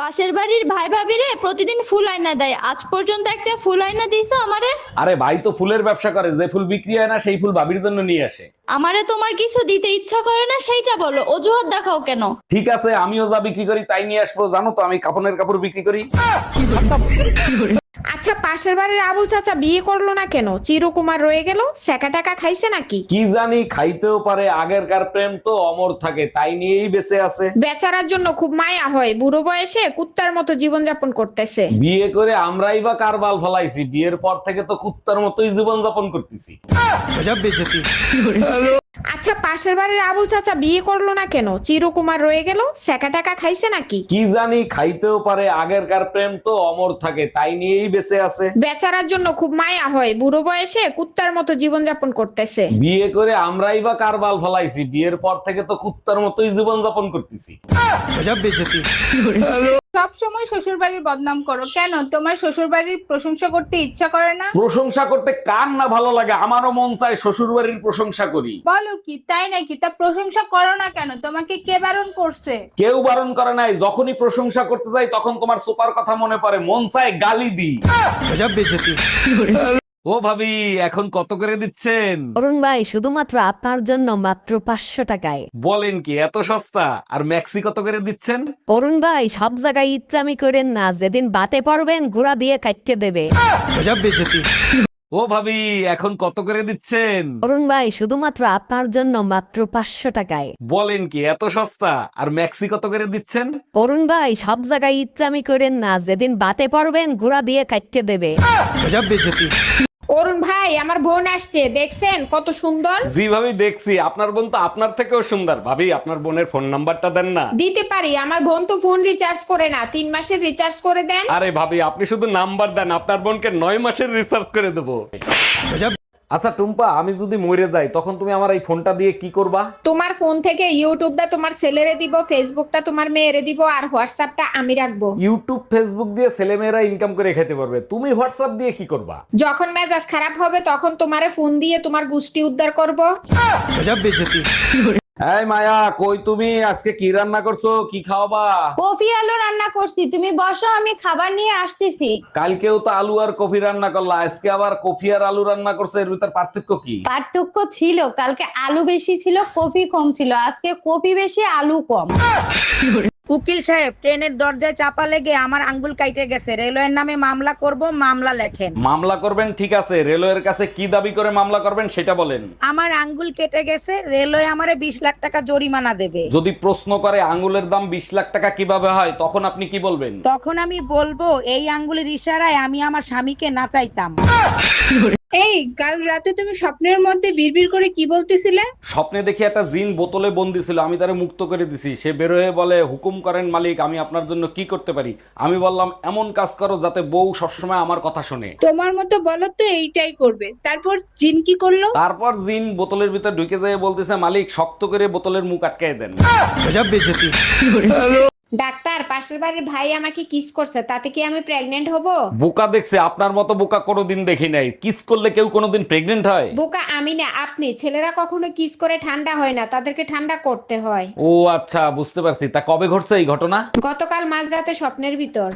পাশের বাড়ির ভাই ভাবিরে প্রতিদিন ফুল আইনা দেয়, আজ পর্যন্ত একটা ফুল আইনা দিছো আমারে? আরে ভাই তো ফুলের ব্যবসা করে, যে ফুল বিক্রি হয় না সেই ফুল ভাবির জন্য নিয়ে আসে। আমারে তোমার কিছু দিতে ইচ্ছা করে না সেইটা বলো, অজুহাত দেখাও কেন? ঠিক আছে, আমিও যা বিক্রি করি তাই নিয়ে আসবো। জানো তো আমি কাপড়ের কাপড় বিক্রি করি। আচ্ছা, পাশের বাড়ির আবুল চাচা বিয়ে করলো না কেন? চিরকুমার রয়ে গেল, সেকা টাকা খাইছে নাকি? কি জানি, খাইতেও পারে, আগেরকার প্রেম তো অমর থাকে, তাই নিয়েই বেঁচে আছে। বেচারার জন্য খুব মায়া হয়, বুড়ো বয়সে কুত্তার মতো জীবন যাপন করতেছে। বিয়ে করে আমরাই বা কার বাল ফলাইছি, বিয়ের পর থেকে তো কুত্তার মতোই জীবন যাপন করতেছি। আচ্ছা, পাশের বাড়ির আবুল চাচা বিয়ে করলো না কেন? চিরকুমার রয়ে গেল, সেকা টাকা খাইছে নাকি? কি জানি, খাইতেও পারে, আগেরকার প্রেম তো অমর থাকে, তাই নিয়েই বেঁচে আছে। বেচারার জন্য খুব মায়া হয়, বুড়ো বয়সে কুত্তার মতো জীবন যাপন করতেছে। বিয়ে করে আমরাই বা কার বাল ফলাইছি, বিয়ের পর থেকে তো কুত্তার মতোই জীবন যাপন করতেছি। সব সময় শ্বশুর বাড়ির বদনাম করো কেন? তোমার শ্বশুর বাড়ির প্রশংসা করতে ইচ্ছা করে না? প্রশংসা করতে কার না ভালো লাগে, আমারও মন চায় শ্বশুর বাড়ির প্রশংসা করি। বলো কি, তাই নাকি? তা প্রশংসা করো না কেন? তোমাকে কে বারণ করছে? কেউ বারণ করে নাই, যখনই প্রশংসা করতে যাই তখন তোমার সুপার কথা মনে পড়ে, মন চায় গালি দিই। ও ভাবি, এখন কত করে দিচ্ছেন? অরুণ ভাই, শুধুমাত্র আপনার জন্য মাত্র 500 টাকায়। বলেন কি, এত সস্তা? আর ম্যাক্সি কত করে দিচ্ছেন? অরুণ ভাই, সব জায়গায় ইচ্ছামি করেন না, যেদিন বাতে পারবেন ঘোড়া দিয়ে কাটতে দেবে। ও ভাবি, এখন কত করে দিচ্ছেন? অরুণ ভাই, শুধুমাত্র আপনার জন্য মাত্র 500 টাকায়। বলেন কি, এত সস্তা? আর ম্যাক্সি কত করে দিচ্ছেন? অরুণ ভাই, সব জায়গায় ইচ্ছামি করেন না, যেদিন বাতে পারবেন ঘোড়া দিয়ে কাটতে দেবে। অরুণ ভাই, আমার বোন আসছে, দেখছেন কত সুন্দর? জি ভাবি, দেখছি। আপনার বোন তো আপনার থেকেও সুন্দর। ভাবি, আপনার বোনের ফোন নাম্বারটা দেন না। দিতে পারি, আমার বোন তো ফোন রিচার্জ করে না, 3 মাসের রিচার্জ করে দেন। আরে ভাবি, আপনি শুধু নাম্বার দেন, আপনার বোনকে 9 মাসের রিসার্চ করে দেবো। আচ্ছা টুম্পা, আমি যদি মরে যাই তখন তুমি আমার এই ফোনটা দিয়ে কি করবা? তোমার ফোন থেকে ইউটিউবটা তোমার ছেলেরে দিব, ফেসবুকটা তোমার মেয়েরে দিব, আর হোয়াটসঅ্যাপটা আমি রাখবো। ইউটিউব ফেসবুক দিয়ে ছেলেমেয়েরা ইনকাম করে খেতে পারবে, তুমি হোয়াটসঅ্যাপ দিয়ে কি করবা? যখন মেজাজ খারাপ হবে তখন তোমারে ফোন দিয়ে তোমার গুষ্টি উদ্ধার করব। এই মায়া, কই তুমি? আজকে কি রান্না করছো, কি খাওয়াবা? কফি আলু রান্না করছি, তুমি বসো, আমি খাবার নিয়ে আসতেছি। কালকেও তো আলু আর কফি রান্না করলা, আজকে আবার কফি আর আলু রান্না করছো, এর ভিতর পার্থক্য কি? পার্থক্য ছিল, কালকে আলু বেশি ছিল, কফি কম ছিল, আজকে কফি বেশি আলু কম। উকিল সাহেব, ট্রেনের দরজায় চাপা লেগে আমার আঙ্গুল কাইটে গেছে, রেলওয়ের নামে মামলা করব, মামলা লেখেন। মামলা করবেন, ঠিক আছে। রেলওয়ের কাছে কি দাবি করে মামলা করবেন সেটা বলেন। আমার আঙ্গুল কেটে গেছে, রেলওয়ে আমারে 20 লাখ টাকা জরিমানা দেবে। যদি প্রশ্ন করে আঙ্গুলের দাম 20 লাখ টাকা কিভাবে হয়, তখন আপনি কি বলবেন? তখন আমি বলবো, এই আঙ্গুলের ইশারায় আমি আমার স্বামীকে নাচাইতাম। এই, কাল রাতে তুমি স্বপ্নের মধ্যে বিড়বিড় করে কি বলতেছিলে? স্বপ্নে দেখি একটা জিন বোতলে বন্দি ছিল, আমি তারে মুক্ত করে দিছি। সে বের হয়ে বলে, হুকুম করেন মালিক, আমি আপনার জন্য কি করতে পারি? আমি বললাম, এমন কাজ করো যাতে বউ সবসময় আমার কথা শোনে। তোমার মতো বলো তো এইটাই করবে। তারপর জিন কি করলো? তারপর জিন বোতলের ভিতর ঢুকে যায়, বলতেছে, মালিক শক্ত করে বোতলের মুখ আটকায় দেন। ডাক্তার, পাশের বাড়ির ভাই আমাকে কিস করছে, তাতে কি আমি প্রেগনেন্ট হব? বোকা দেখছে, আপনার মতো বোকা কোনোদিন দেখি নাই। কিস করলে কেউ কোনোদিন প্রেগনেন্ট হয়? বোকা আমি না, আপনি। ছেলেরা কখনো কিস করে ঠান্ডা হয় না, তাদেরকে ঠান্ডা করতে হয়। ও আচ্ছা, বুঝতে পারছি। তা কবে ঘটছে এই ঘটনা? গতকাল মাঝরাতে স্বপ্নের ভিতর।